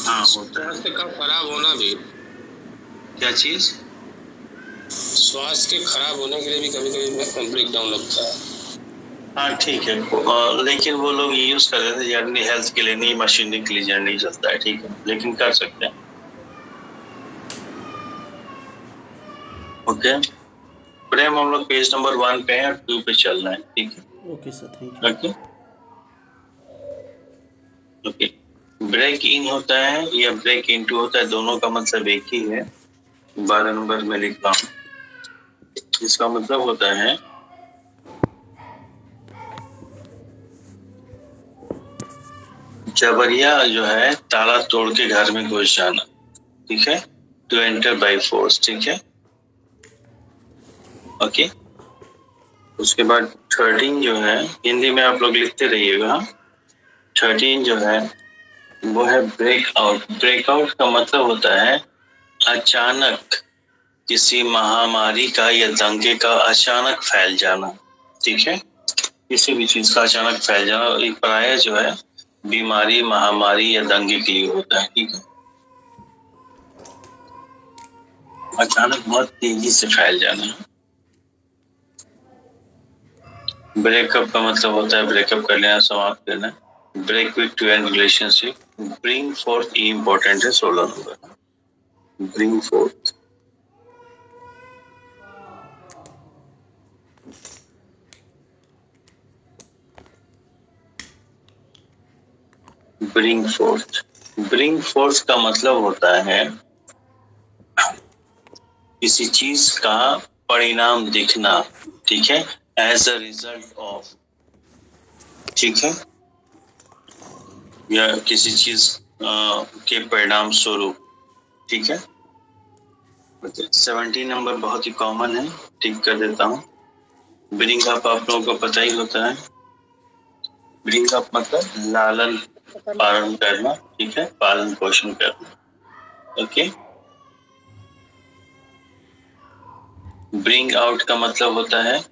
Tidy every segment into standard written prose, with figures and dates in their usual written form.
हाँ होता है। स्वास्थ्य का खराब होना भी, क्या चीज? स्वास्थ्य के खराब होने के लिए भी कभी कभी ब्रेक डाउन लगता है। हाँ ठीक है, लेकिन वो लोग ये यूज कर रहे थे जर्नी हेल्थ के लिए, नहीं मशीनरी के लिए जर्नी चलता है, ठीक है, लेकिन कर सकते हैं। ओके प्रेम, हम लोग पेज नंबर 1 पे हैं और 2 पे चल रहे हैं, ठीक है। Okay sir, thank you. Okay okay break in होता है या ब्रेक इनटू होता है, दोनों का मतलब एक ही है। 12 नंबर में लिखता हूँ, इसका मतलब होता है जबरिया जो है ताला तोड़ के घर में घुस जाना, ठीक है, टू एंटर बाय फोर्स, ठीक है। ओके उसके बाद 13 जो है, हिंदी में आप लोग लिखते रहिएगा। 13 जो है वो है ब्रेकआउट। ब्रेकआउट का मतलब होता है अचानक किसी महामारी का या दंगे का अचानक फैल जाना, ठीक है, किसी भी चीज का अचानक फैल जाना। एक प्राय जो है बीमारी, महामारी या दंगे के लिए होता है, ठीक है, अचानक बहुत तेजी से फैल जाना। ब्रेकअप का मतलब होता है ब्रेकअप कर लेना, समाप्त करना। Break with to end relationship. Bring forth, ये इंपॉर्टेंट है, 16 number. Bring forth, bring forth. Bring forth का मतलब होता है किसी चीज का परिणाम दिखना, ठीक है, एज अ रिजल्ट ऑफ, ठीक है, या किसी चीज के परिणाम स्वरूप, ठीक है। 17 नंबर बहुत ही कॉमन है, ठीक कर देता हूँ। ब्रिंग अप आप लोगों को पता ही होता है। ब्रिंग अप मतलब लालन पालन करना, ठीक है, पालन पोषण करना। ओके ब्रिंग आउट का मतलब होता है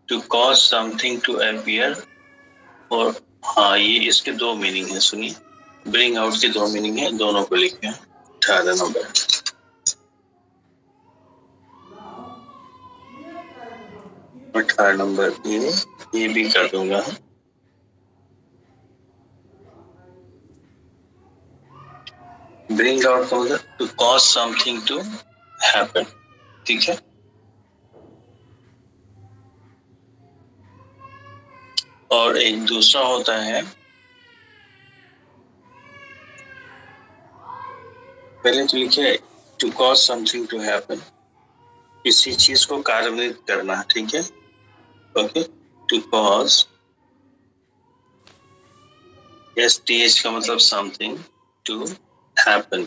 to cause something to appear, और हाँ ये इसके 2 मीनिंग है, सुनिए। ब्रिंग आउट के 2 मीनिंग है, दोनों को लिखे हैं। 18 नंबर, ये भी कर दूंगा। ब्रिंग आउट का मतलब to cause something to happen, ठीक है। और एक दूसरा होता है, पहले तो लिखे to cause something to happen, किसी चीज को कार्यान्वित करना, ठीक है। ओके टू कॉज, STH का मतलब समथिंग, टू हैपन,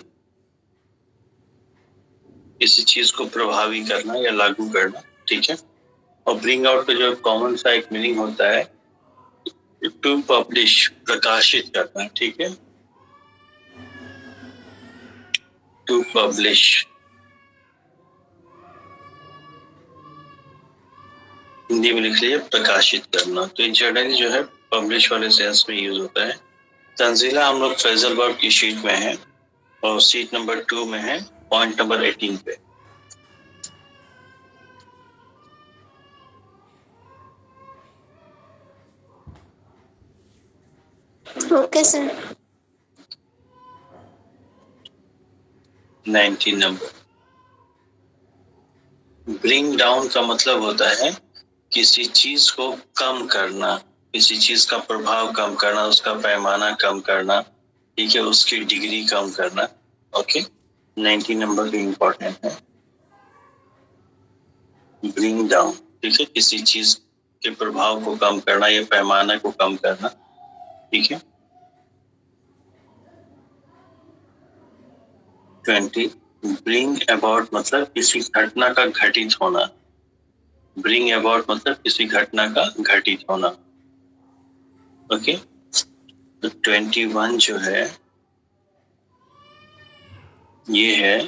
किसी चीज को प्रभावी करना या लागू करना, ठीक है। और ब्रिंग आउट का जो कॉमन सा एक मीनिंग होता है टू पब्लिश, प्रकाशित करना, ठीक है, टू पब्लिश। हिंदी में लिख लीजिए प्रकाशित करना। तो जनरली जो है पब्लिश वाले सेंस में यूज होता है। तंजीला हम लोग फैजलबर्ग की शीट में है और सीट नंबर 2 में है, पॉइंट नंबर 18 पे। Okay sir. 19 number. Bring down का मतलब होता है किसी चीज को कम करना, किसी चीज का प्रभाव कम करना, उसका पैमाना कम करना, ठीक है, उसकी डिग्री कम करना। ओके 19 नंबर भी इंपॉर्टेंट है। ब्रिंग डाउन, ठीक है, किसी चीज के प्रभाव को कम करना या पैमाना को कम करना, ठीक है। 20 ब्रिंग अबाउट मतलब किसी घटना का घटित होना। ब्रिंग अबाउट मतलब किसी घटना का घटित होना। ओके तो 21 जो है ये है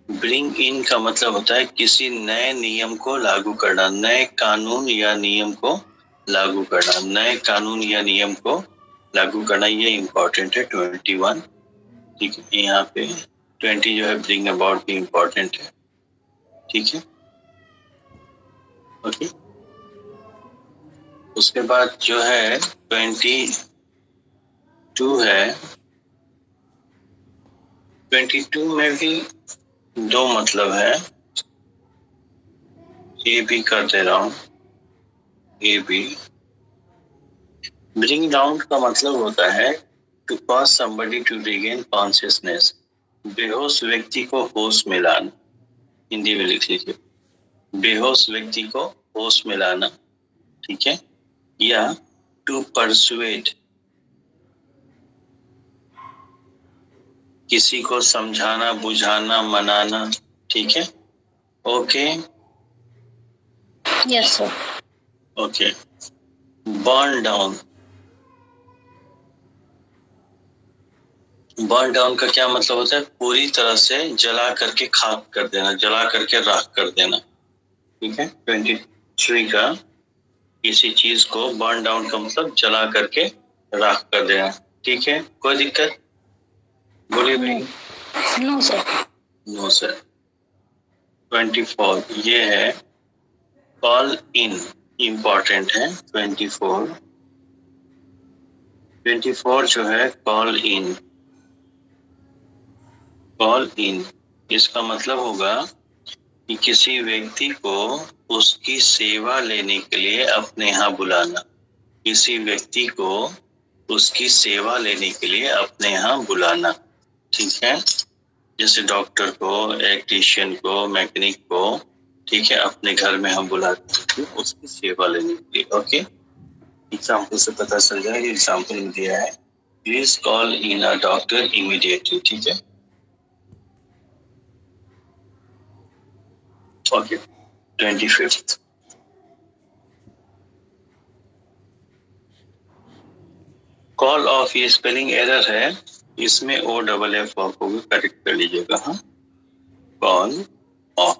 ब्रिंग इन का मतलब होता है किसी नए नियम को लागू करना, नए कानून या नियम को लागू करना, नए कानून या नियम को लागू करना, ये इंपॉर्टेंट है 21। ठीक है, यहाँ पे 20 जो है ब्रिंग अबाउट भी इम्पोर्टेंट है, ठीक है, ओके। उसके बाद जो है 22 है, 22 में भी दो मतलब है, ए बी कर दे रहा हूँ, ए बी। ब्रिंग डाउन का मतलब होता है to cause somebody to regain consciousness, बेहोश व्यक्ति को होश में लाना, हिंदी में लिख लीजिए, बेहोश व्यक्ति को होश में लाना, ठीक है, या टू परसुएड, किसी को समझाना, बुझाना, मनाना, ठीक है, okay, yes sir. Okay. Burn down, burn down का क्या मतलब होता है, पूरी तरह से जला करके खाक कर देना, जला करके राख कर देना, ठीक है। 23 का किसी चीज को बर्न डाउन का मतलब जला करके राख कर देना, ठीक है, कोई दिक्कत? बोलिए भाई। No sir. No sir. 24 ये है कॉल इन, इम्पोर्टेंट है। 24 जो है कॉल इन, कॉल इन इसका मतलब होगा कि किसी व्यक्ति को उसकी सेवा लेने के लिए अपने यहाँ बुलाना, किसी व्यक्ति को उसकी सेवा लेने के लिए अपने यहाँ बुलाना, ठीक है, जैसे डॉक्टर को, इलेक्ट्रीशियन को, मैकेनिक को, ठीक है, अपने घर में हम बुलाते हैं उसकी सेवा लेने के लिए, ओके। एग्जाम्पल से पता चल जाएगा, एग्जाम्पल में दिया है, please call in a doctor immediately, ठीक है, ओके। 25 कॉल ऑफ, ये स्पेलिंग एरर है, इसमें OFF को भी करेक्ट कर लीजिएगा, हाँ, कॉल ऑफ,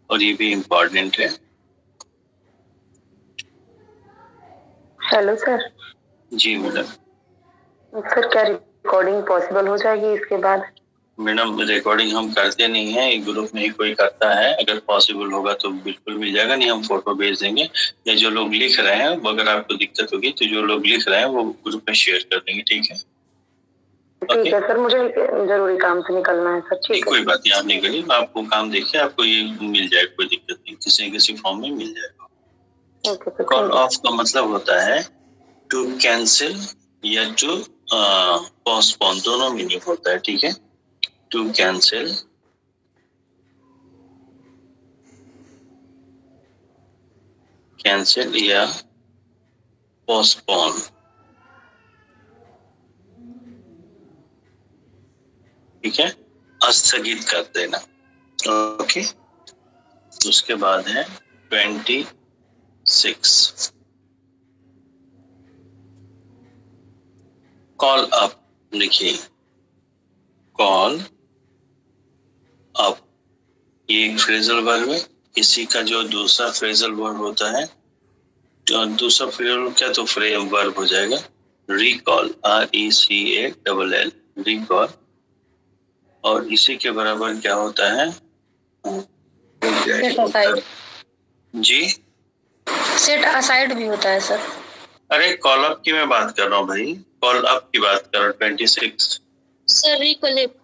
और ये भी इम्पोर्टेंट है। Hello sir. जी मैडम। सर क्या रिकॉर्डिंग पॉसिबल हो जाएगी इसके बाद? मैडम रिकॉर्डिंग हम करते नहीं है, एक ग्रुप में ही कोई करता है, अगर पॉसिबल होगा तो बिल्कुल मिल जाएगा, नहीं हम फोटो भेज देंगे, या जो लोग लिख रहे हैं अगर आपको दिक्कत होगी तो जो लोग लिख रहे हैं वो ग्रुप में शेयर कर देंगे, ठीक है, ठीक है सर, मुझे जरूरी काम से निकलना है सर, ठीक है। कोई बात नहीं, आप निकलिए, आपको काम देखिए, आपको ये मिल जाएगा, कोई दिक्कत नहीं, किसी न किसी फॉर्म में मिल जाएगा। Okay sir. कॉल ऑफ का मतलब होता है टू कैंसिल या टू पोस्टपोन, दोनों मीनिंग होता है, ठीक है, टू कैंसिल, कैंसिल या पोस्टपोन, ठीक है, स्थगित कर देना, ओके। उसके बाद है 26 कॉल अप, लिखिए कॉल अप, ये एक फ्रेजल वर्ब है, इसी का जो दूसरा फ्रेजल वर्ब होता है, जो दूसरा फ्रेजल वर्ब क्या, तो फ्रेम वर्ब हो जाएगा रिकॉल, RECALL, रिकॉल, और इसी के बराबर क्या होता है, सेट असाइड, जी सेट असाइड भी होता है सर। अरे कॉल अप की मैं बात कर रहा हूँ भाई, कॉल अप की बात कर रहा हूँ। 26 सर रिकलेक्ट,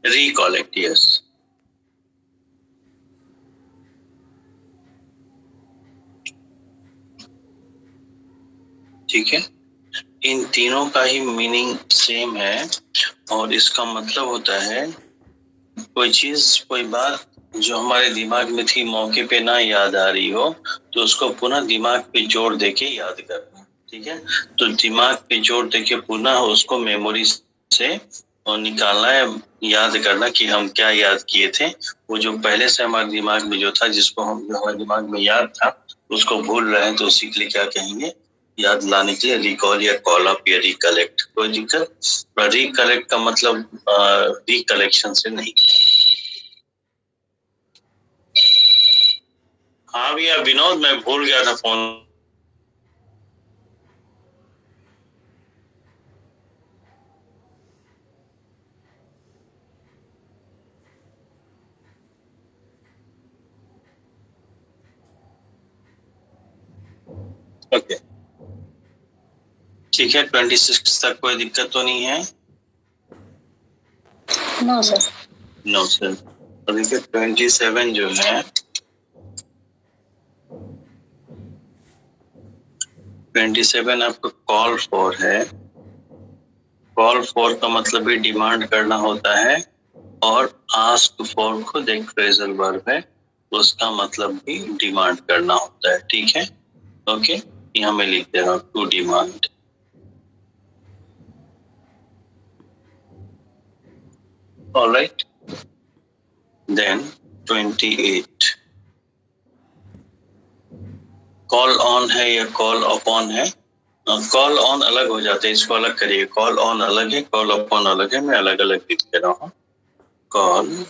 रिकॉलेक्ट, यस, ठीक है, इन तीनों का ही मीनिंग सेम है, और इसका मतलब होता है कोई चीज, कोई बात जो हमारे दिमाग में थी, मौके पे ना याद आ रही हो, तो उसको पुनः दिमाग पे जोर देके याद करना, ठीक है, तो दिमाग पे जोर देके पुनः उसको मेमोरी से और निकालना है, याद करना कि हम क्या याद किए थे, वो जो पहले से हमारे दिमाग में जो था, जिसको हम, जो हमारे दिमाग में याद था उसको भूल रहे हैं, तो उसी के लिए क्या कहेंगे, याद लाने के लिए रिकॉल या कॉल अप या रिकलेक्ट, कोई दिक्कत? रिकलेक्ट का मतलब रिकलेक्शन से नहीं। हाँ भैया विनोद, मैं भूल गया था फोन। ओके, ठीक है। 26 तक कोई दिक्कत तो नहीं है? No sir. No sir. तो देखिए 27 जो है, 27 आपका कॉल फॉर है। कॉल फॉर का मतलब भी डिमांड करना होता है, और आस्क फॉर खुद एक फ्रेजल वर्ब है, उसका मतलब भी डिमांड करना होता है। ठीक है, ओके। यहाँ मैं लिख दे रहा हूँ to demand. Alright, then 28 call on है या कॉल अपॉन है? कॉल ऑन अलग हो जाते हैं, इसको अलग करिए। कॉल ऑन अलग है, कॉल अपॉन अलग है, मैं अलग अलग लिख दे रहा हूँ। कॉल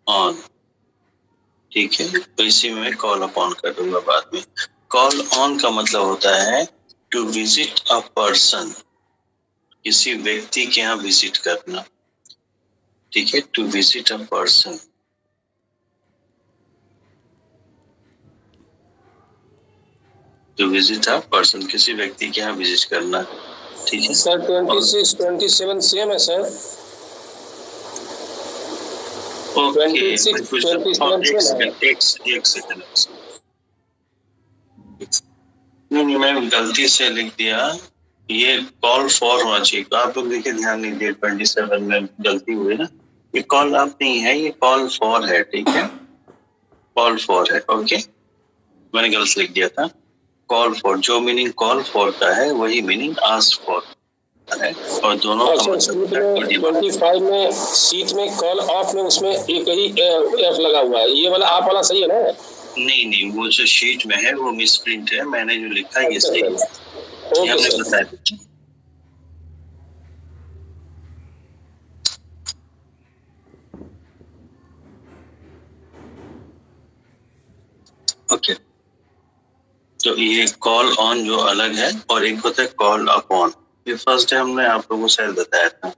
ऑन, ठीक है, तो इसी में कॉल अपॉन कर दूंगा बाद में। कॉल ऑन का मतलब होता है टू विजिट अ पर्सन, किसी व्यक्ति के यहाँ विजिट करना। ठीक है, to visit a person, to visit a person, किसी व्यक्ति के यहाँ विजिट करना। ठीक है सर 26 27 सेम है सर। ओके, 26 27 एक सेकंड। नहीं, मैं गलती से लिख दिया, ये कॉल फॉर होना चाहिए। तो आप लोग देखिए, ध्यान दीजिए, 27 में गलती हुई ना, ये कॉल आप नहीं है, ये कॉल फॉर है। ठीक है, कॉल फॉर है। ओके, मैंने गलत लिख दिया था। कॉल फॉर, जो मीनिंग कॉल फॉर का है वही मीनिंग आस्क फॉर है, और दोनों का मतलब 25 में सीट में कॉल ऑफ में उसमें एक ही एफ लगा हुआ है, ये वाला आप वाला सही है ना? नहीं, वो जो शीट में है वो मिसप्रिंट है, मैंने जो लिखा है ये सही है, ये हमने बताया। ओके, तो ये कॉल ऑन जो अलग है, और एक होता है कॉल अपॉन। ये फर्स्ट टाइम हमने आप लोगों को शायद बताया था।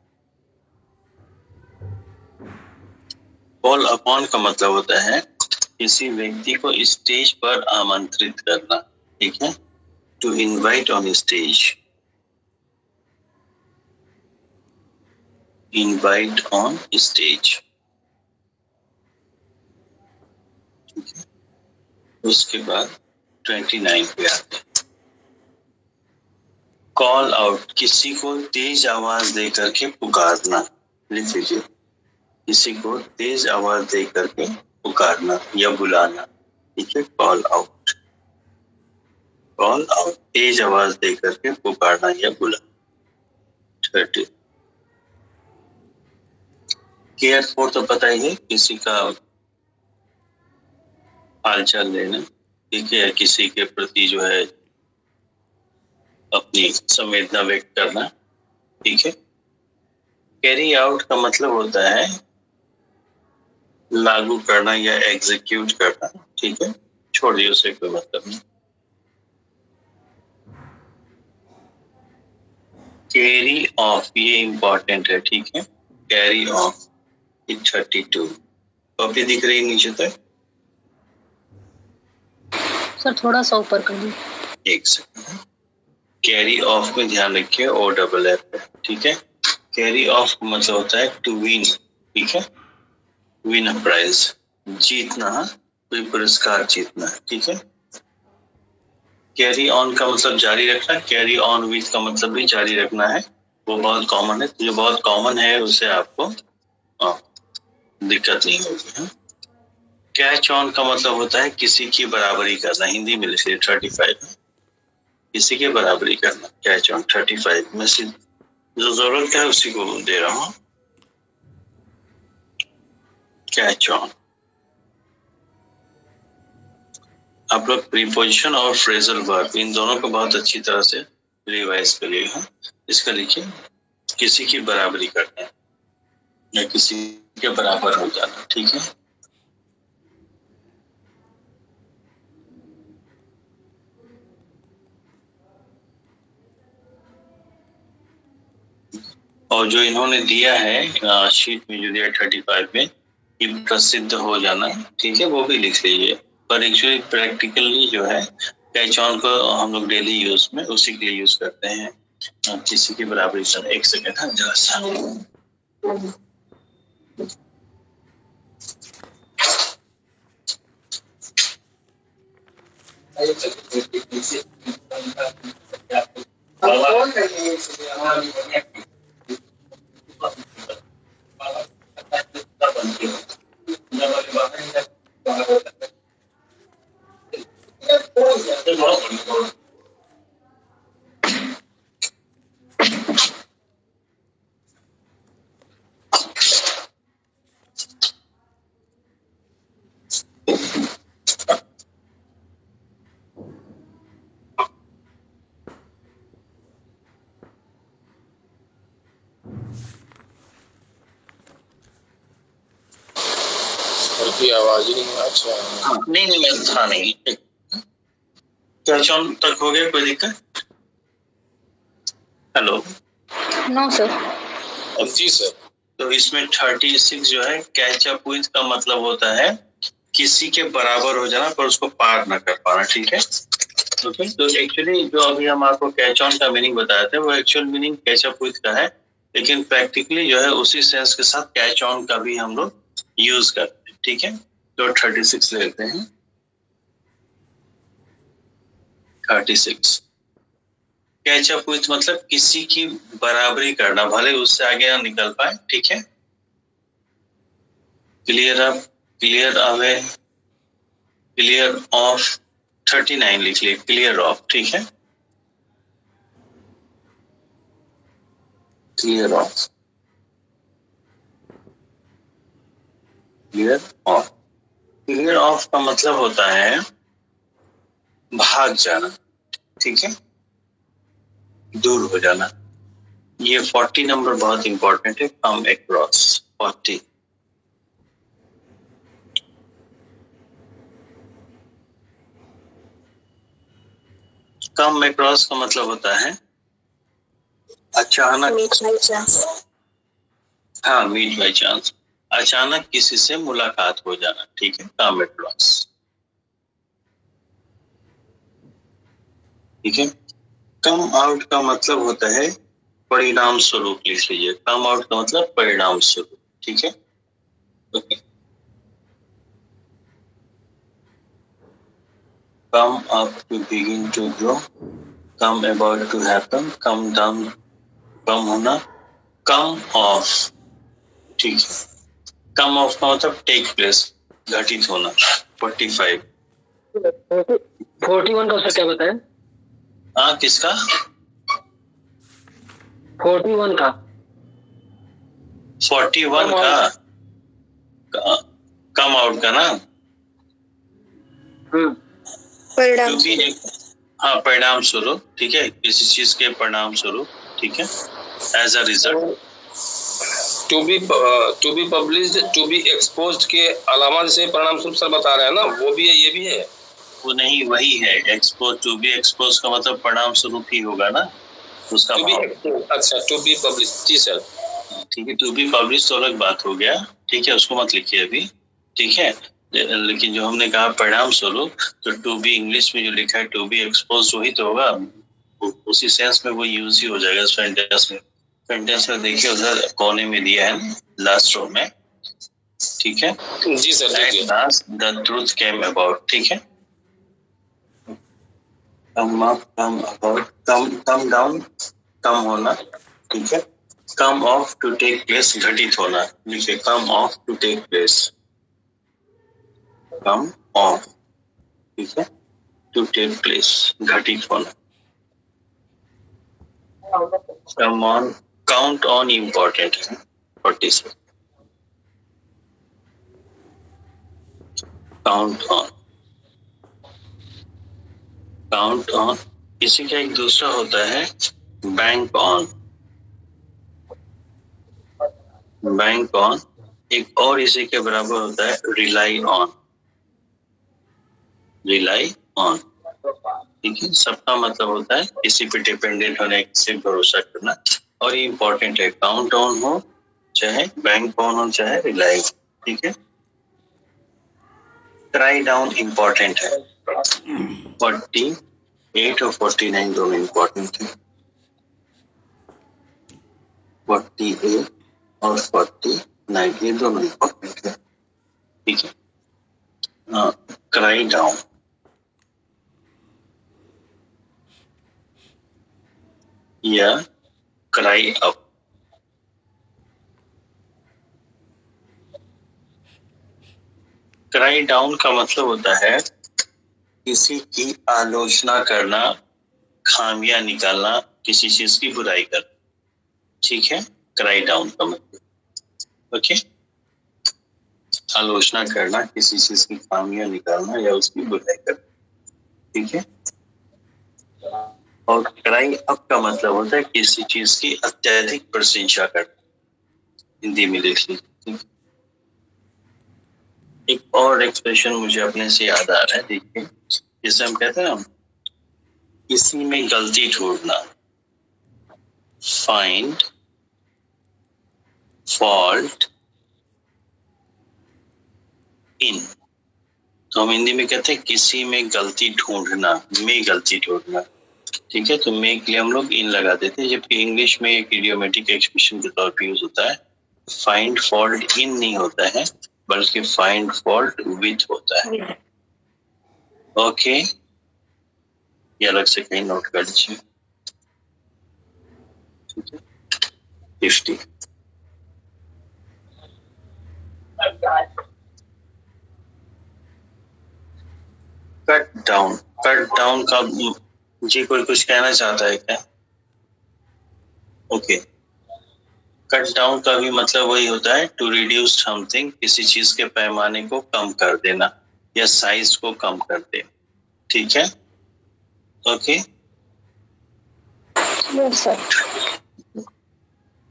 कॉल अपॉन का मतलब होता है किसी व्यक्ति को स्टेज पर आमंत्रित करना। ठीक है, to invite on stage, invite on stage. ठीक है, उसके बाद 29 पे आते हैं। कॉल आउट, किसी को तेज आवाज दे करके पुकारना। लिख लीजिए, किसी को तेज आवाज दे करके पुकारना या बुलाना। ठीक है, कॉल आउट, कॉल आउट, तेज आवाज दे करके पुकारना या बुलाना। 30 केयर फॉर, तो पता ही है, किसी का हालचाल लेना। ठीक है, किसी के प्रति जो है अपनी संवेदना व्यक्त करना। ठीक है, कैरी आउट का मतलब होता है लागू करना या एग्जीक्यूट करना। ठीक है, छोड़िए, उसे कोई मतलब नहीं। कैरी ऑफ, ये इंपॉर्टेंट है। ठीक है, कैरी ऑफ 32 कॉपी दिख रही नीचे तक? सर थोड़ा सा ऊपर कर दीजिए। एक सेकंड, कैरी ऑफ में ध्यान रखिए, ओ डबल एफ है। ठीक है, कैरी ऑफ मतलब होता है टू विन। ठीक है, विन अ प्राइज, जीतना, कोई पुरस्कार जीतना। ठीक है, कैरी ऑन का मतलब जारी रखना, कैरी ऑन विथ का मतलब भी जारी रखना है। वो बहुत कॉमन है, जो बहुत कॉमन है उसे आपको दिक्कत नहीं होगी। कैच ऑन का मतलब होता है किसी की बराबरी करना, हिंदी में लिखिए 35, किसी की बराबरी करना। कैच ऑन 35 में से जो जरूरत है उसी को दे रहा हूँ, कैच ऑन। आप लोग प्रीपोजिशन और फ्रेजल वर्ब इन दोनों को बहुत अच्छी तरह से रिवाइज करिएगा। इसका लिखिए, किसी की बराबरी करना या किसी के बराबर हो जाना। ठीक है, और जो इन्होंने दिया है शीट में, जो दिया 35 में, कि प्रसिद्ध हो जाना। ठीक है, वो भी लिख लीजिए, पर एक्चुअली प्रैक्टिकली जो है कैच ऑन को हम लोग डेली यूज में उसी के लिए यूज करते हैं। किसी की बराबरी सर, एक सेकेंड है जरा सा। की आवाज ही नहीं। अच्छा नहीं मैं था नहीं। कैच ऑन तक हो गया, कोई दिक्कत? हेलो। No sir. जी सर। तो इसमें 36 जो है कैच अप विथ का मतलब होता है किसी के बराबर हो जाना पर उसको पार न कर पाना, ठीक है? ओके, तो एक्चुअली जो अभी हम आपको कैच ऑन का मीनिंग बताए थे वो actual meaning catch up with का है, लेकिन प्रैक्टिकली जो है उसी सेंस के साथ कैच ऑन का भी हम लोग यूज करते हैं, ठीक है? तो 36 लेते हैं। 36 कैच अप विथ मतलब किसी की बराबरी करना, भले उससे आगे ना निकल पाए, ठीक है? Clear up, clear away, clear of. 39 लिख लिए, क्लियर ऑफ, ठीक है? Clear of, clear of. Clear of का मतलब होता है भाग जाना, ठीक है? दूर हो जाना। ये 40 नंबर बहुत इंपॉर्टेंट है, कम अक्रॉस 40। कम अक्रॉस का मतलब होता है अचानक, हाँ मीट बाई चांस, अचानक किसी से मुलाकात हो जाना, ठीक है? कम अक्रॉस, ठीक है? कम आउट का मतलब होता है परिणाम स्वरूप, लिख लीजिए। कम आउट का मतलब परिणाम स्वरूप, ठीक है? Okay. Come up to begin to grow, come about to happen, come down कम होना, कम ऑफ, ठीक है? कम ऑफ का मतलब टेक प्लेस, घटित होना। 45 41 का उसका क्या बताया? हाँ किसका? 41 का 41 का कम आउट का ना, परिणाम जो भी हाँ परिणाम स्वरूप, ठीक है? किसी चीज के परिणाम स्वरूप, ठीक है? As a result. To be published, to be exposed के अलावा जैसे परिणाम स्वरूप सर बता रहे हैं ना, वो भी है, ये भी है। वो नहीं, वही है एक्सपोज। टू बी एक्सपोज का मतलब परिणाम स्वरूप ही होगा ना उसका भाव। अच्छा, टू बी पब्लिश्ड, जी सर। ठीक है, टू बी पब्लिश तो अलग बात हो गया, ठीक है? उसको मत लिखिए अभी, ठीक है? लेकिन जो हमने कहा परिणाम स्वरूप, तो टू बी इंग्लिश में जो लिखा है टू बी एक्सपोज वही तो होगा, उसी सेंस में वो यूज ही हो जाएगा सेंटेंस में। सेंटेंस में देखिए उधर कोने में दिया है लास्ट रो में, ठीक है? जी sir. The truth came about, ठीक है? Come up, come about, come down, कम होना, ठीक है? Come off to take place, घटित होना, लिखिए come off to take place, come off, ठीक है? टू टेक प्लेस, घटित होना। Come on, count on important है। 46 काउंट ऑन, काउंट ऑन। इसी का एक दूसरा होता है बैंक ऑन, बैंक ऑन। एक और इसी के बराबर होता है रिलाई ऑन, रिलाई ऑन, ठीक है? सबका मतलब होता है किसी पे डिपेंडेंट होने से भरोसा करना, और ये इंपॉर्टेंट है, काउंट ऑन हो चाहे बैंक ऑन हो चाहे रिलाई, ठीक है? ट्राई डाउन इंपॉर्टेंट है, 48 और 49 दोनों इम्पोर्टेंट है। 48 और 49 ये दोनों इम्पोर्टेंट है, ठीक है। क्राई डाउन, या क्राई अप। क्राई डाउन का मतलब होता है किसी की आलोचना करना, खामियां निकालना, किसी चीज की बुराई करना, ठीक है। क्राई डाउन का मतलब, ओके, आलोचना करना, किसी चीज की खामियां निकालना या उसकी बुराई करना, ठीक है। और क्राई अप का मतलब होता है किसी चीज की अत्यधिक प्रशंसा करना, हिंदी में देख लीजिए। एक और एक्सप्रेशन मुझे अपने से याद आ रहा है, देखिए, जैसे हम कहते हैं ना, किसी में गलती ढूंढना, फाइंड फॉल्ट इन। तो हम हिंदी में कहते हैं किसी में गलती ढूंढना, में गलती ढूंढना, ठीक है। तो में के लिए हम लोग इन लगा देते हैं, जबकि इंग्लिश में एक इडियोमेटिक एक्सप्रेशन के तौर पर यूज होता है। फाइंड फॉल्ट इन नहीं होता है, बल्कि फाइंड फॉल्ट विथ होता है, ओके। ये अलग से कहीं नोट कर लीजिए, ठीक है। 50 कट डाउन, कट डाउन का जी कोई कुछ कहना चाहता है क्या? ओके, कट डाउन का भी मतलब वही होता है टू रिड्यूस समथिंग, किसी चीज के पैमाने को कम कर देना या साइज को कम कर देना, ठीक है, ओके। Yes sir.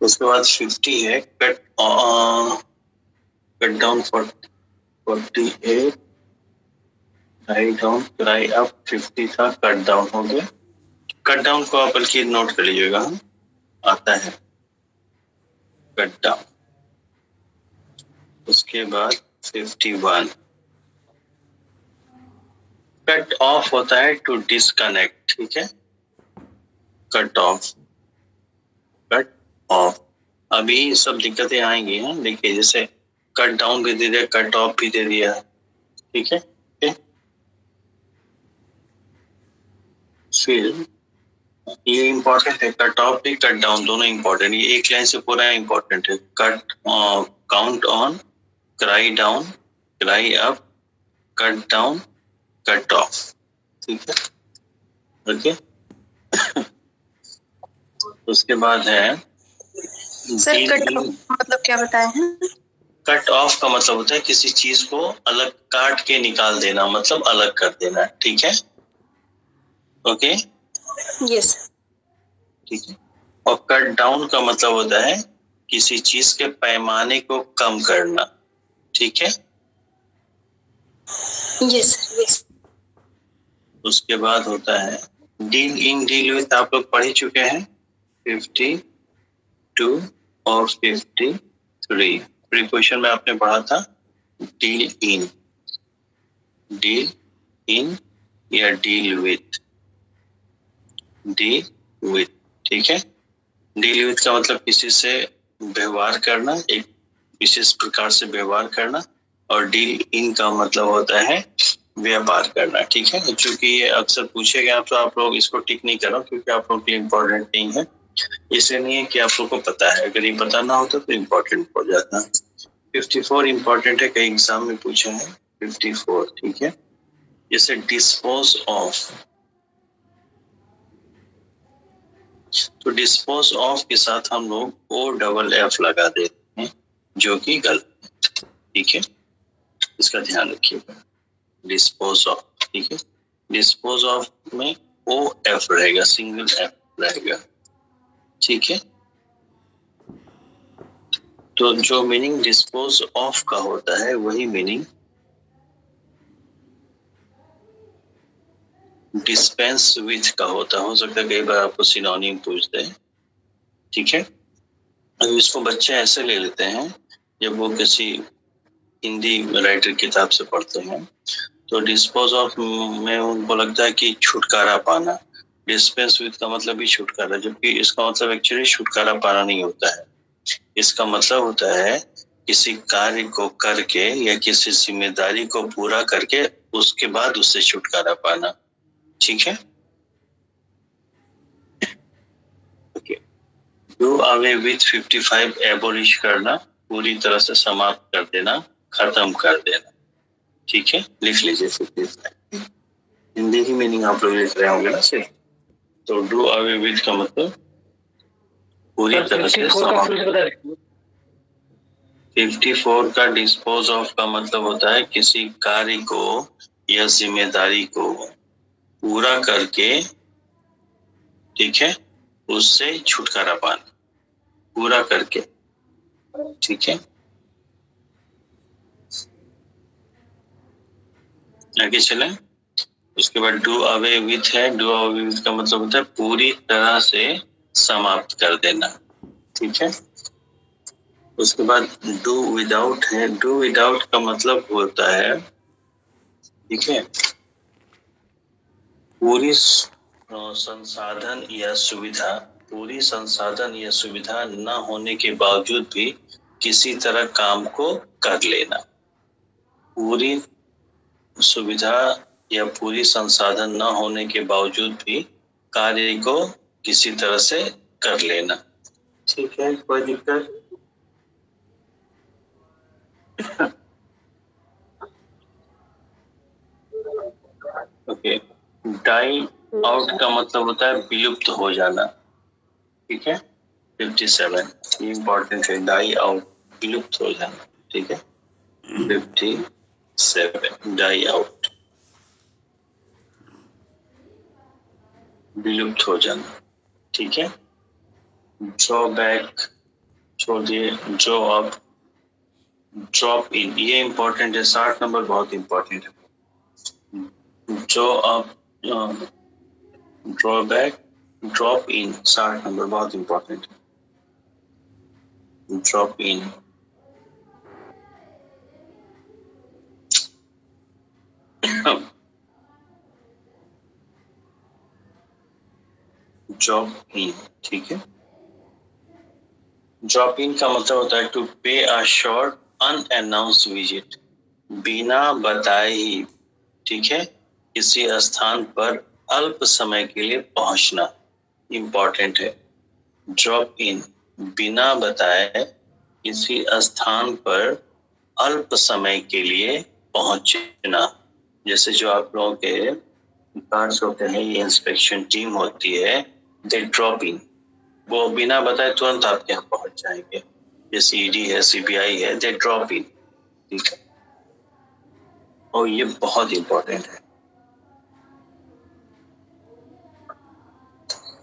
उसके बाद 50 है cut down 48, cry down, cry up 50 था, कट डाउन हो गया। कट डाउन को आप बल्कि नोट कर लीजिएगा, आता है कट डाउन। उसके बाद 51 कट ऑफ होता है टू डिस्कनेक्ट, ठीक है। Cut off, cut off. अभी सब दिक्कतें आएंगी हैं, देखिए, जैसे कट डाउन भी दे दिया, कट ऑफ भी दे दिया, ठीक है। फिर ये इम्पोर्टेंट है, कट ऑफ भी कट डाउन दोनों इम्पोर्टेंट, ये एक लाइन से पूरा इम्पोर्टेंट है। Cut count on, cry down, cry up, cut down, cut off, ठीक है, ओके। उसके बाद है सर कट ऑफ मतलब क्या बताए हैं? कट ऑफ का मतलब होता है किसी चीज को अलग काट के निकाल देना, मतलब अलग कर देना, ठीक है, ओके, यस। ठीक है। और कट डाउन का मतलब होता है किसी चीज के पैमाने को कम करना, ठीक है, यस यस। उसके बाद होता है डील इन, डील विथ आप लोग पढ़ ही चुके हैं, 52 और 53। प्रीपोजिशन में आपने पढ़ा था डील इन, डील इन या डील विथ, डील विथ, ठीक है। डील विथ का मतलब किसी से व्यवहार करना, एक विशेष प्रकार से व्यवहार करना, और डील इन का मतलब होता है व्यापार करना, ठीक है। चूंकि ये अक्सर पूछे गए तो आप लोग इसको टिक नहीं करो, क्योंकि आप लोग के लिए इम्पोर्टेंट नहीं है, इसलिए नहीं है कि आप लोग को पता है, अगर ये पता ना होता तो इम्पोर्टेंट हो जाता। 54 इम्पोर्टेंट है, कई एग्जाम में पूछा है 54, ठीक है। जैसे डिस्पोज ऑफ, तो डिस्पोज ऑफ के साथ हम लोग OFF लगा देते हैं, जो कि गलत है, ठीक है, इसका ध्यान रखिएगा। डिस्पोज ऑफ, ठीक है, डिस्पोज ऑफ में OF रहेगा, सिंगल F रहेगा, ठीक है। तो जो मीनिंग डिस्पोज ऑफ का होता है वही मीनिंग डिस्पेंस विथ का होता है। हो सकता है कई बार आपको सिनोनिम पूछते हैं, ठीक है। अब इसको बच्चे ऐसे ले लेते हैं, जब वो किसी हिंदी राइटर किताब से पढ़ते हैं तो डिस्पोज ऑफ में उनको लगता है कि छुटकारा पाना, डिस्पेंस विद का मतलब भी छुटकारा, जबकि इसका मतलब एक्चुअली छुटकारा पाना नहीं होता है। इसका मतलब होता है किसी कार्य को करके या किसी जिम्मेदारी को पूरा करके उसके बाद उससे छुटकारा पाना। ठीक है, okay. Do away with 55 abolish करना, पूरी तरह से समाप्त कर देना, खत्म कर देना। ठीक है, लिख लीजिए 55। हिंदी की मीनिंग आप लोग लिख रहे होंगे ना सिर्फ। तो डू अवे विथ का मतलब पूरी तरह से समाप्त। 54 का डिस्पोज ऑफ का मतलब होता है किसी कार्य को या जिम्मेदारी को पूरा करके, ठीक है, उससे छुटकारा पाना, पूरा करके। ठीक है, आगे चलें। उसके बाद डू अवे विथ है, डू अवे विथ का मतलब होता है पूरी तरह से समाप्त कर देना। ठीक है, उसके बाद डू विदाउट है, डू विदाउट का मतलब होता है, ठीक है, पूरी संसाधन या सुविधा, पूरी संसाधन या सुविधा न होने के बावजूद भी किसी तरह काम को कर लेना। पूरी सुविधा या पूरी संसाधन न होने के बावजूद भी कार्य को किसी तरह से कर लेना। ठीक है, कोई दिक्कत? ओके, डाई आउट का मतलब होता है विलुप्त हो जाना। ठीक है, 57 इम्पोर्टेंट है, डाई आउट, विलुप्त हो जाना। ठीक है, 57 डाई आउट, विलुप्त हो जाना। ठीक है, ड्रॉ बैक छोड़ दिए, ड्रॉ अप, ड्रॉप इन, ये इम्पोर्टेंट है, 60 नंबर बहुत इम्पोर्टेंट है। Draw up, draw back, drop in, 60 number बहुत इम्पोर्टेंट है। Drop in, drop in. ठीक है, ड्रॉप इन का मतलब होता है टू पे अ शॉर्ट अनअनाउंस्ड विजिट, बिना बताए ही, ठीक है, किसी स्थान पर अल्प समय के लिए पहुंचना, इम्पोर्टेंट है। ड्रॉप इन, बिना बताए किसी स्थान पर अल्प समय के लिए पहुंचना। जैसे जो आप लोगों के गार्ड्स होते हैं, ये इंस्पेक्शन टीम होती है, दे ड्रॉप इन, वो बिना बताए तुरंत आपके यहाँ पहुंच जाएंगे। जैसे ईडी है, सीबीआई है, दे ड्रॉप इन। ठीक है, और ये बहुत इंपॉर्टेंट है।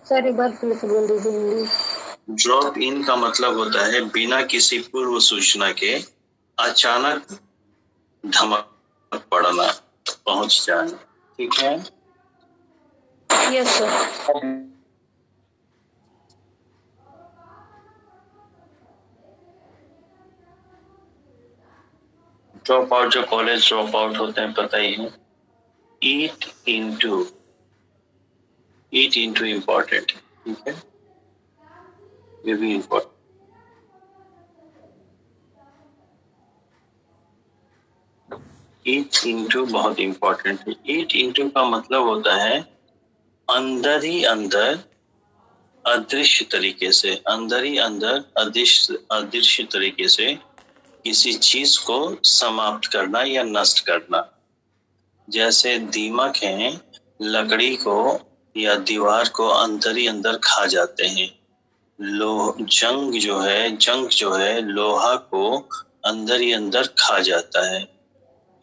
सर एक बार फिर से बोल दीजिए हिंदी। ड्रॉप इन का मतलब होता है बिना किसी पूर्व सूचना के अचानक धमक पड़ना, पहुंच जाना। ठीक है, यस सर। ड्रॉप आउट, जो कॉलेज ड्रॉप आउट होते हैं पता ही है। ईट इनटू, ईट इनटू इम्पोर्टेंट है। ठीक है, ये भी इम्पोर्टेंट। ईट इनटू बहुत इम्पोर्टेंट है। ईट इनटू का मतलब होता है अंदर ही अंदर अदृश्य तरीके से, अंदर ही अंदर अदृश्य तरीके से किसी चीज को समाप्त करना या नष्ट करना। जैसे दीमक हैं, लकड़ी को या दीवार को अंदर ही अंदर खा जाते हैं। जंग जो है लोहा को अंदर ही अंदर खा जाता है।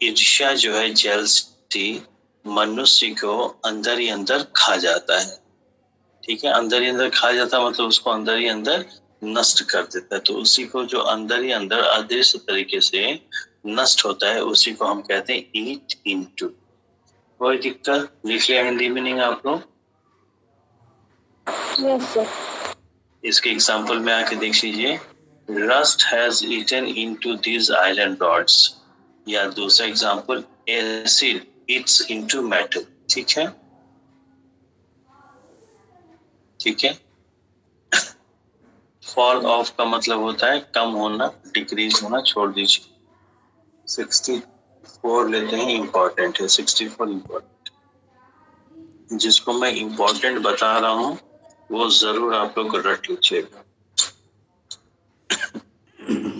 ईर्ष्या जो है, जेलसी, मनुष्य को अंदर ही अंदर खा जाता है। ठीक है, अंदर ही अंदर खा जाता है मतलब उसको अंदर ही अंदर नष्ट कर देता है। तो उसी को जो अंदर ही अंदर अदृश्य तरीके से नष्ट होता है, उसी को हम कहते हैं ईट इनटू। कोई दिक्कत? लिख लिया हिंदी मीनिंग आप लोग? Yes sir. इसके एग्जाम्पल में आके देख लीजिए, rust has eaten into these iron rods, या दूसरा example, acid eats into metal. ठीक है, ठीक है। फॉल ऑफ का मतलब होता है कम होना, डिक्रीज होना, छोड़ दीजिए। 64 लेते हैं, इम्पोर्टेंट है 64 इम्पोर्टेंट। जिसको मैं इम्पोर्टेंट बता रहा हूँ वो जरूर आप लोग रट लीजिएगा।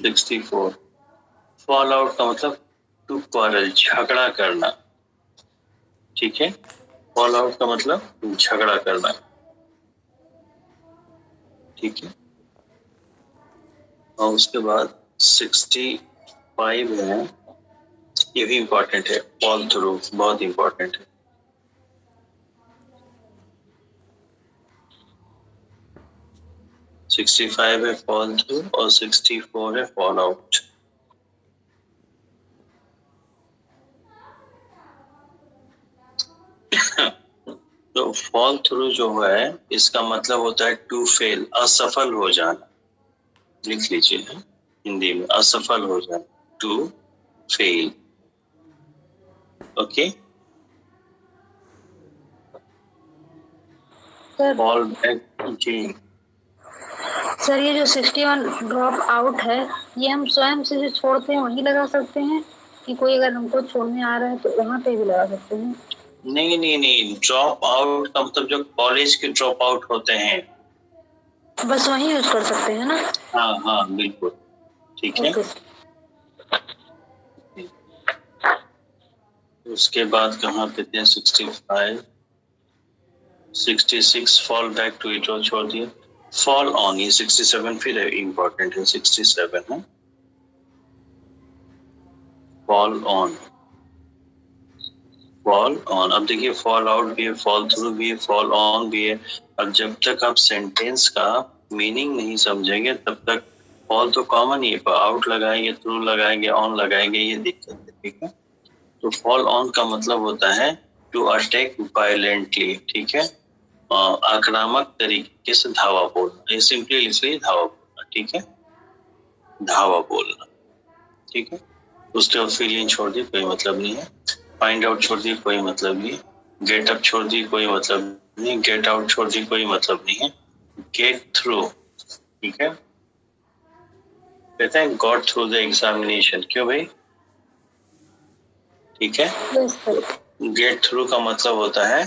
64 फॉल आउट का मतलब टू क्वारल, झगड़ा करना। ठीक है, फॉल आउट का मतलब झगड़ा करना। ठीक है, और उसके बाद 65 है, ये भी इम्पोर्टेंट है। फॉल थ्रू बहुत इम्पोर्टेंट है। है 65 है फॉल थ्रू और 64 है फॉल आउट। तो फॉल थ्रू जो है इसका मतलब होता है टू फेल, असफल हो जाना। लिख लीजिए हिंदी में, असफल हो जाना, to fail. Okay, fall back. जी सर, ये जो 61 ड्रॉप आउट है, ये हम स्वयं से जो छोड़ते हैं वहीं लगा सकते हैं कि कोई अगर हमको छोड़ने आ रहा है तो वहाँ पे भी लगा सकते हैं? नहीं नहीं नहीं, ड्रॉप आउट का मतलब जो कॉलेज के ड्रॉप आउट होते हैं बस वहीं यूज कर सकते हैं ना? हाँ हाँ बिल्कुल, ठीक है। उसके बाद कहाँ पे थे? 65 66 फॉल बैक टू इट, और छोड़ दिया। फॉल ऑन, ये 67 फिर इम्पोर्टेंट है। 67 है फॉल ऑन, फॉल ऑन। अब देखिए फॉल आउट भी है, फॉल थ्रू भी है, फॉल ऑन भी है। अब जब तक आप सेंटेंस का मीनिंग नहीं समझेंगे तब तक फॉल तो कॉमन ही है, आउट लगाएंगे, थ्रू लगाएंगे, ऑन लगाएंगे, ये दिक्कत है। ठीक है, तो फॉल ऑन का मतलब होता है टू अटैक वायलेंटली। ठीक है, आक्रामक तरीके से धावा बोलना, ये सिंपली इसलिए धावा बोलना। ठीक है, धावा बोलना। ठीक है, उसके बाद फीलिंग छोड़ दी, कोई मतलब नहीं है। फाइंड आउट छोड़ दी, कोई मतलब नहीं है। गेट अप छोड़ दी, कोई मतलब नहीं। गेट आउट छोड़ दी, कोई मतलब नहीं है। गेट थ्रू, ठीक है, कहते हैं गॉट थ्रू द एग्जामिनेशन। क्यों भाई? ठीक है, गेट थ्रू का मतलब होता है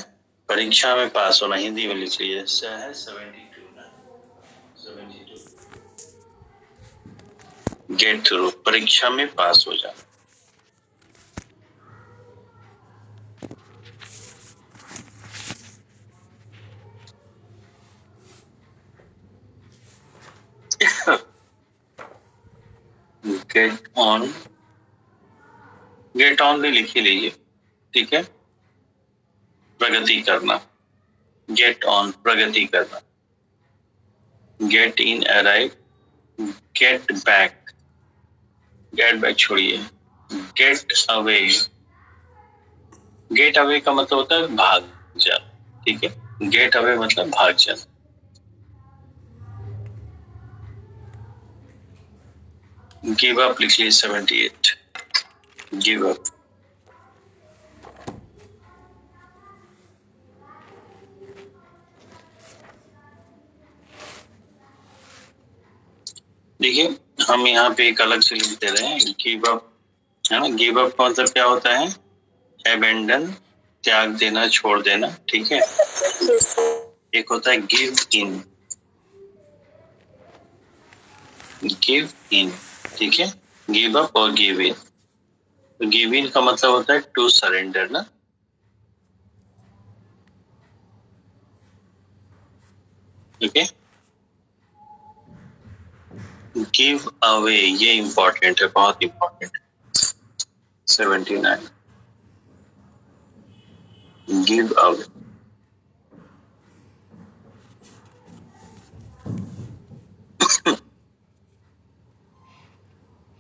परीक्षा में पास होना। हिंदी में लिख लीजिए, 72 ना, 72 गेट थ्रू, परीक्षा में पास हो जाना। गेट ऑन, गेट ऑन भी लिख ही लीजिए। ठीक है, प्रगति करना, गेट ऑन, प्रगति करना। Get in, arrive. Get back, get back छोड़िए। गेट अवे, गेट अवे का मतलब होता है भाग जाना। ठीक है, गेट अवे मतलब भाग जाना। गिव अप लिख लीजिए, 78 गिव अप। देखिए हम यहाँ पे एक अलग से लिख दे रहे हैं, गिव अप है ना। गिव अप का मतलब क्या होता है? एबेंडन, त्याग देना, छोड़ देना। ठीक है, एक होता है गिव इन, गिव इन। ठीक है, गिव अप और गिव इन। तो गिव इन का मतलब होता है टू सरेंडर ना। ठीक है, गिव अवे ये इंपॉर्टेंट है, बहुत इंपॉर्टेंट है। 79 गिव अवे।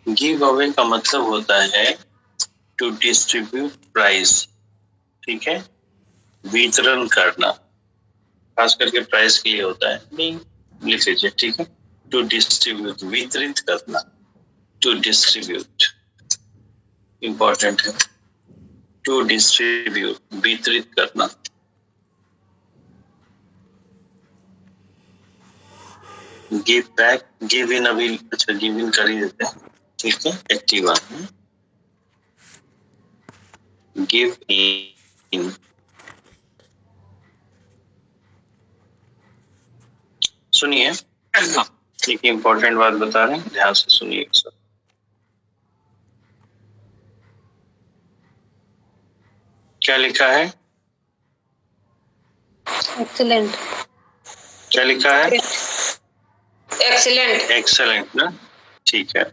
गिव अवे का मतलब होता है टू डिस्ट्रीब्यूट प्राइज। ठीक है, वितरण करना, खास करके प्राइस के लिए होता है, नहीं लिख लीजिए। ठीक है, टू डिस्ट्रीब्यूट, वितरित करना, टू डिस्ट्रीब्यूट इंपॉर्टेंट है। टू डिस्ट्रीब्यूट, वितरित करना। गिव बैक, गिव इन अभी, अच्छा गिव इन कर ही देते हैं, ठीक है, एक्टिव है। गिव इन, सुनिए एक इम्पोर्टेंट बात बता रहे हैं, ध्यान से सुनिए सब। क्या लिखा है? एक्सीलेंट। क्या लिखा है? एक्सीलेंट। एक्सेलेंट ना, ठीक है।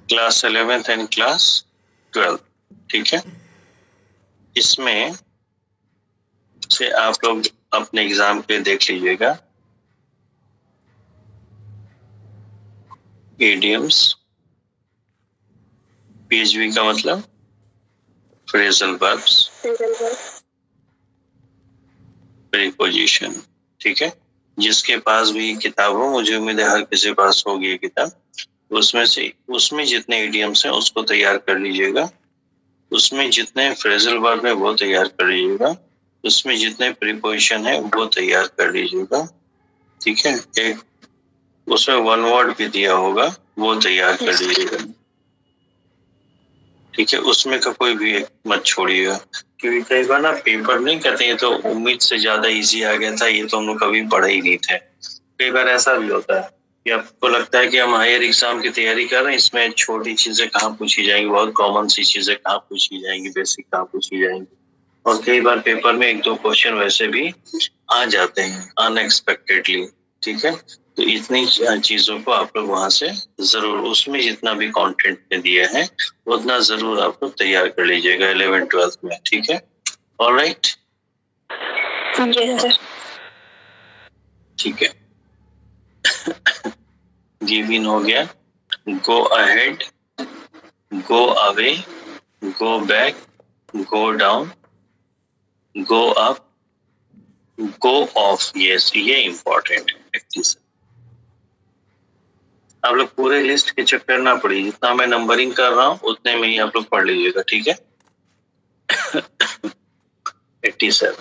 Class 11th and class 12th, ठीक है। इसमें से आप लोग अपने एग्जाम पे देख लीजिएगा, इडियम्स, पीएचवी का मतलब फ्रेजल वर्ब्स, प्रीपोजिशन, ठीक है। जिसके पास भी किताब हो, मुझे उम्मीद है हर किसी के पास होगी ये किताब, उसमें जितने इडियम्स हैं उसको तैयार कर लीजिएगा, उसमें जितने फ्रेजल वर्ब है वो तैयार कर लीजिएगा, उसमें जितने प्रीपोजिशन है वो तैयार कर लीजिएगा, ठीक है। एक उसमें वन वर्ड भी दिया होगा, वो तैयार कर लीजिएगा, ठीक है। उसमें का कोई भी एक मत छोड़िएगा, क्योंकि कई बार ना पेपर नहीं कहते हैं तो उम्मीद से ज्यादा इजी आ गया था, ये तो हम लोग कभी पढ़े ही नहीं थे। कई बार ऐसा भी होता है कि आपको लगता है कि हम हायर एग्जाम की तैयारी कर रहे हैं, इसमें छोटी चीजें कहाँ पूछी जाएंगी, बहुत कॉमन सी चीजें कहाँ पूछी जाएंगी, बेसिक कहाँ पूछी जाएंगी, और कई बार पेपर में एक दो क्वेश्चन वैसे भी आ जाते हैं अनएक्सपेक्टेडली, ठीक है। तो इतनी चीजों को आप लोग वहां से जरूर, उसमें जितना भी कंटेंट में दिया है उतना जरूर आप लोग तैयार कर लीजिएगा 11th-12th में, ठीक है। ऑलराइट, ठीक है। गिव इन हो गया, go ahead, go away, go back, go down, go up, go of, yes ये इंपॉर्टेंट है। आप लोग पूरे लिस्ट के चक्कर ना पड़िए, जितना मैं नंबरिंग कर रहा हूँ उतने में ही आप लोग पढ़ लीजिएगा, ठीक है। 87,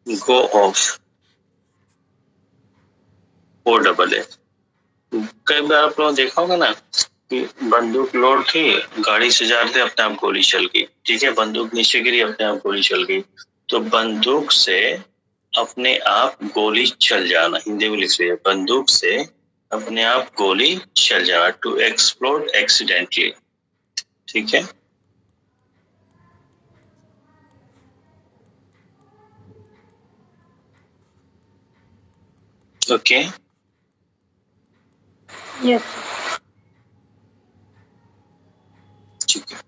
गो ऑफ, OAA। कई बार आप लोगों ने देखा होगा ना कि बंदूक लोड थी, गाड़ी से जा रहे थे, अपने आप गोली चल गई, ठीक है। बंदूक नीचे गिरी, अपने आप गोली चल गई। तो बंदूक से अपने आप गोली चल जाना, हिंदी में लिख लिया, बंदूक से अपने आप गोली चल जाना, टू एक्सप्लोड एक्सीडेंटली, ठीक है। Okay, yes. ठीक है।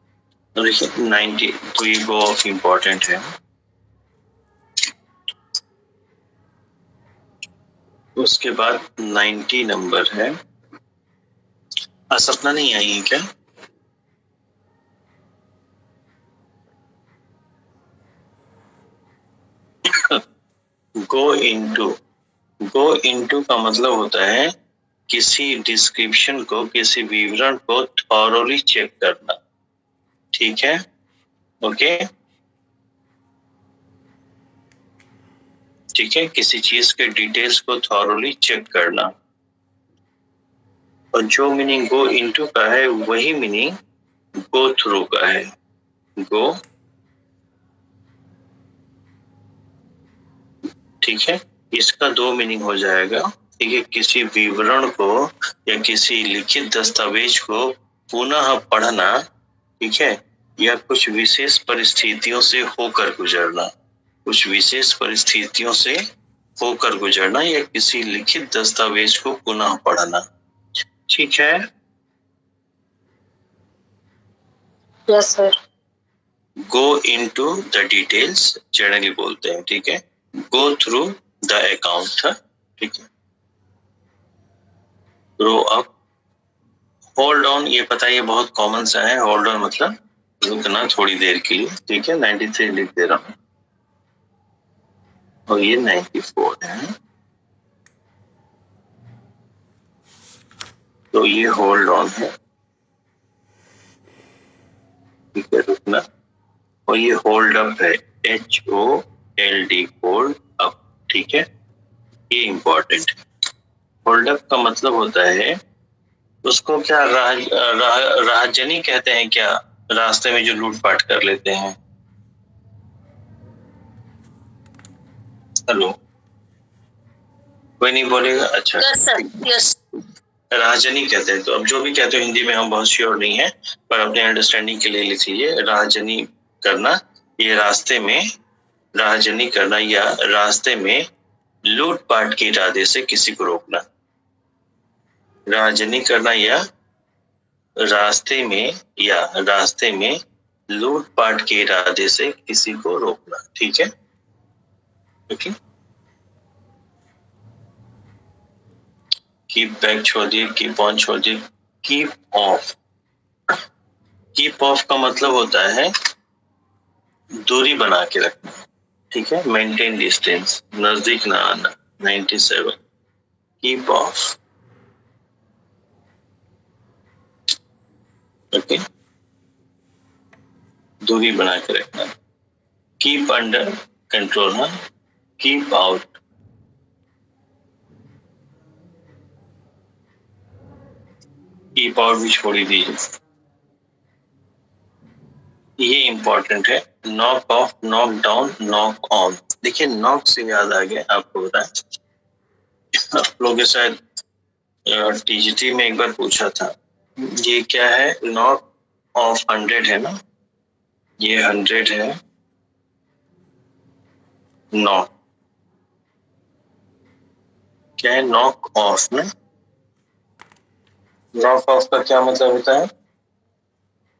तो देखिए 90, तो ये गो ऑफ इम्पोर्टेंट है। उसके बाद 90 नंबर है, सपना नहीं आई है क्या? गो इनटू, गो इनटू का मतलब होता है किसी डिस्क्रिप्शन को, किसी विवरण को थॉरोली चेक करना, ठीक है। ओके, ठीक है, किसी चीज के डिटेल्स को थॉरोली चेक करना। और जो मीनिंग गो इनटू का है वही मीनिंग गो थ्रू का है। गो, ठीक है, इसका दो मीनिंग हो जाएगा, ठीक है। किसी विवरण को या किसी लिखित दस्तावेज को पुनः पढ़ना, ठीक है, या कुछ विशेष परिस्थितियों से होकर गुजरना, कुछ विशेष परिस्थितियों से होकर गुजरना, या किसी लिखित दस्तावेज को पुनः पढ़ना, ठीक है। Yes sir. Go into the details generally बोलते हैं, ठीक है। गो थ्रू द अकाउंट था, ठीक है। ग्रो अप, होल्ड ऑन, ये पता है ये बहुत कॉमन सा है, होल्ड ऑन मतलब रुकना थोड़ी देर के लिए, ठीक है। 93 लिख दे रहा हूँ। और ये 94 है। तो ये होल्ड ऑन है, ठीक है, रुकना। और ये होल्ड अप है, HOLD, होल्ड अप, ठीक है। ये इम्पोर्टेंट है। होल्ड अप का मतलब होता है उसको क्या राहजनी कहते हैं क्या, रास्ते में जो लूटपाट कर लेते हैं। हेलो, कोई नहीं बोलेगा? अच्छा, यस सर, यस। राहजनी कहते हैं। तो अब जो भी कहते हो हिंदी में हम बहुत श्योर नहीं है, पर अपने अंडरस्टैंडिंग के लिए लिख लीजिए। राहजनी करना, ये रास्ते में राहजनी करना या रास्ते में लूटपाट के इरादे से किसी को रोकना। राहजनी करना या रास्ते में लूटपाट के इरादे से किसी को रोकना, ठीक है। ओके, कीप बैक छोड़ दिए, कीप ऑन छोड़ दिए, कीप ऑफ। कीप ऑफ का मतलब होता है दूरी बना के रखना, ठीक है। मेंटेन डिस्टेंस, नजदीक ना आना। 97, कीप ऑफ, ओके, दूरी बना के रखना। कीप अंडर कंट्रोल, हाँ। कीप आउट, कीप आउट भी छोड़ ही दीजिए। ये इंपॉर्टेंट है। Knock off, knock down, knock on. देखिए, नॉक से याद आ गया, आपको बताएं, आप लोगों के शायद TGT में एक बार पूछा था, ये क्या है? नॉक ऑफ 100 है ना, ये 100 है। नॉक क्या है? नॉक ऑफ ना। नॉक ऑफ का क्या मतलब होता है?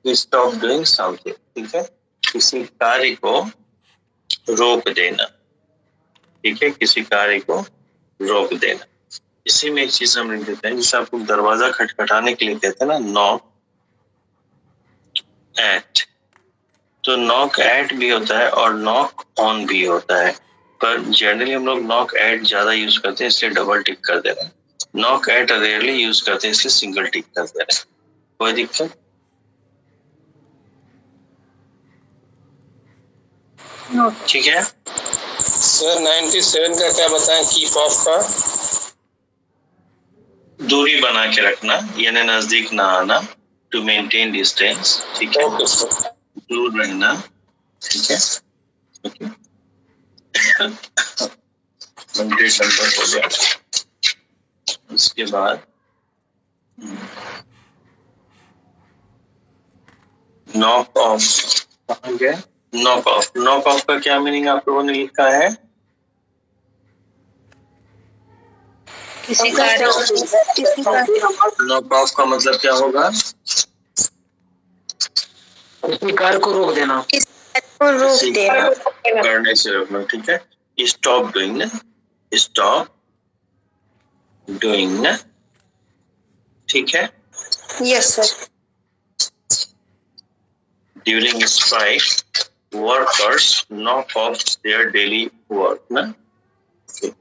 स्टॉप डूइंग समथिंग, ठीक है, किसी कार्य को रोक देना, ठीक है, किसी कार्य को रोक देना। इसी में एक चीज हम लिख देते हैं, जिसे आपको दरवाजा खटखटाने के लिए कहते हैं ना, नॉक एट। तो नॉक एट भी होता है और नॉक ऑन भी होता है, पर जनरली हम लोग नॉक एट ज्यादा यूज करते हैं, इसलिए डबल टिक कर दे रहे हैं। नॉक एट रेयरली यूज करते हैं, इसलिए सिंगल टिक कर दे रहे हैं। कोई दिक्कत? ठीक है सर 97 का क्या बताएं, कीप ऑफ का? दूरी बना के रखना, यानी नजदीक ना आना, टू मेंटेन डिस्टेंस, ठीक है, ओके सर। दूर रहना, ठीक है, ओके। नंबर हो गया। उसके बाद नॉक ऑफ, कहाँ गया? Knock off. नॉक ऑफ का क्या मीनिंग आप लोगों ने लिखा है? किसी कार्य नॉक ऑफ का मतलब क्या होगा? किसी कार्य को रोक देना, को रोक देना, करने से रोकना, ठीक है। स्टॉप डूइंग ना, स्टॉप डूइंग ना, ठीक है। Yes sir. During strike, workers knock off their daily work ना। Okay.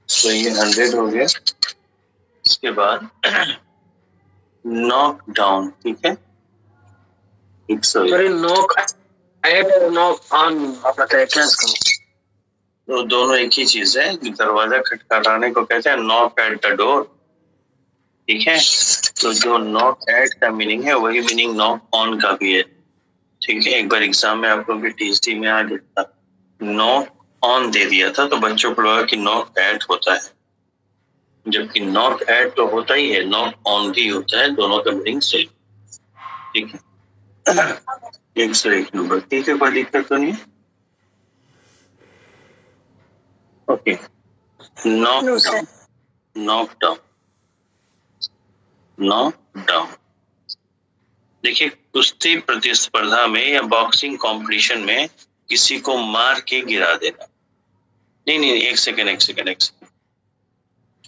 तो ये 100 हो गया। इसके बाद नॉक डाउन, ठीक है, 101। नॉक एट और नॉक ऑन आप बताए क्या इसका? तो दोनों एक ही चीज है। दरवाजा खटखटाने को कहते हैं नॉक एट द डोर, ठीक है। तो जो नॉक एट का मीनिंग है वही मीनिंग नॉक ऑन का भी है, ठीक है। एक बार एग्जाम में आप लोगों के TST में आ गया था, नॉक ऑन दे दिया था, तो बच्चों को लगा कि नॉक एट होता है, जबकि नॉक एट तो होता ही है, नॉक ऑन भी होता है, दोनों का मीनिंग सेम, ठीक है। 101 नंबर, ठीक है, कोई दिक्कत तो नहीं? Okay, knock down, knock down, knock down. देखिए, कुश्ती प्रतिस्पर्धा में या बॉक्सिंग कंपटीशन में किसी को मार के गिरा देना। नहीं, एक सेकंड।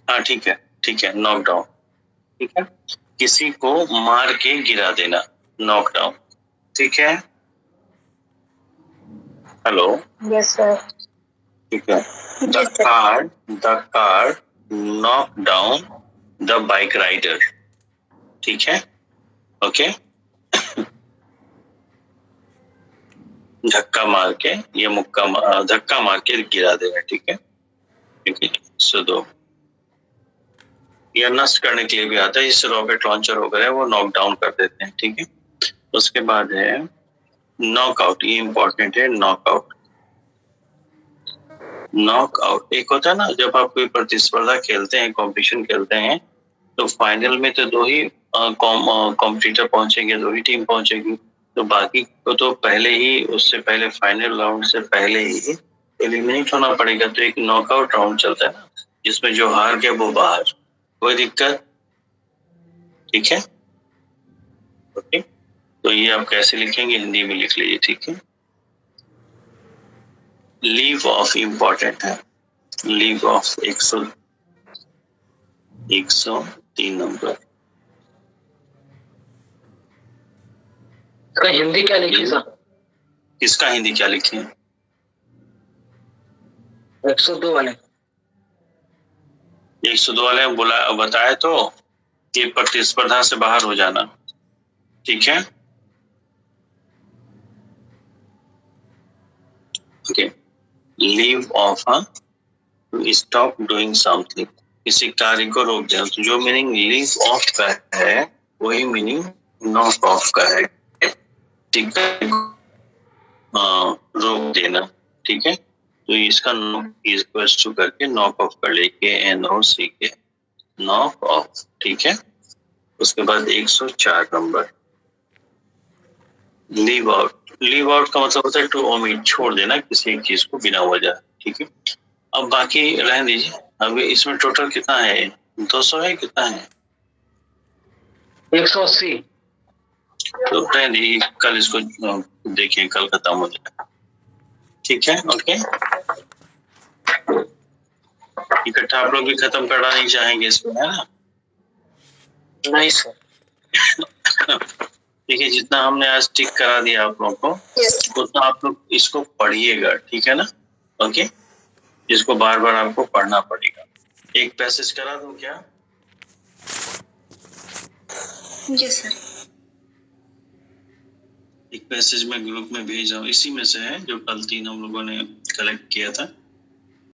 हाँ, ठीक है, नॉक डाउन, ठीक है, किसी को मार के गिरा देना, नॉक डाउन, ठीक है। Hello, yes sir. ठीक है। The car knock down the bike rider, ठीक है, ओके। धक्का मार के, ये धक्का मार के गिरा देगा, ठीक है, ठीक है। सो 2 यह नष्ट करने के लिए भी आता है, इससे रॉकेट लॉन्चर वगैरह वो नॉक डाउन कर देते हैं, ठीक है। उसके बाद है नॉकआउट, ये इंपॉर्टेंट है। नॉकआउट एक होता है ना, जब आप कोई प्रतिस्पर्धा खेलते हैं, कंपटीशन खेलते हैं, तो फाइनल में तो 2 ही कॉम्पिटिटर पहुंचेंगे, 2 ही टीम पहुंचेगी, तो बाकी को तो पहले ही, उससे पहले फाइनल राउंड से पहले ही एलिमिनेट होना पड़ेगा। तो एक नॉकआउट राउंड चलता है ना, जिसमें जो हार गया वो बाहर, कोई दिक्कत, ठीक है, ओके। तो ये आप कैसे लिखेंगे, हिंदी में लिख लीजिए, ठीक है। लीव ऑफ इम्पोर्टेंट है, लीव ऑफ 103 नंबर। इसका हिंदी क्या लिखी सर? किसका हिंदी क्या लिखे? 102 वाले। 102 वाले बोला, बताया तो कि प्रतिस्पर्धा से बाहर हो जाना, ठीक है, okay. Leave of, stop doing something, किसी कार्य को रोक देना। तो जो मीनिंग लीव ऑफ का है वही मीनिंग नॉक ऑफ का है, ठीक है, रोक देना, ठीक है। तो इसका नॉक इक्वल्स टू करके नॉक ऑफ कर लेके NOCK, नॉक ऑफ, ठीक है। उसके बाद 104 number leave out. Leave out का मतलब होता है टू ओमिट, छोड़ देना किसी एक चीज को बिना वजह, ठीक है। अब बाकी रहने दीजिए। अभी इसमें टोटल कितना है, 200 है, कितना है, 180। तो रहने दीजिए, कल इसको देखिए, कल खत्म हो जाएगा, ठीक है, ओके। इकट्ठा आप लोग भी खत्म करना नहीं चाहेंगे इसको, है ना? नहीं सर। देखिए, जितना हमने आज टिक करा दिया आप लोग को, उतना आप लोग इसको पढ़िएगा, ठीक है ना, ओके। इसको बार बार आपको पढ़ना पड़ेगा। एक पैसेज करा दूं क्या? जी सर। एक पैसेज में ग्रुप में भेज रहा हूँ, इसी में से है जो कल 3 हम लोगों ने कलेक्ट किया था।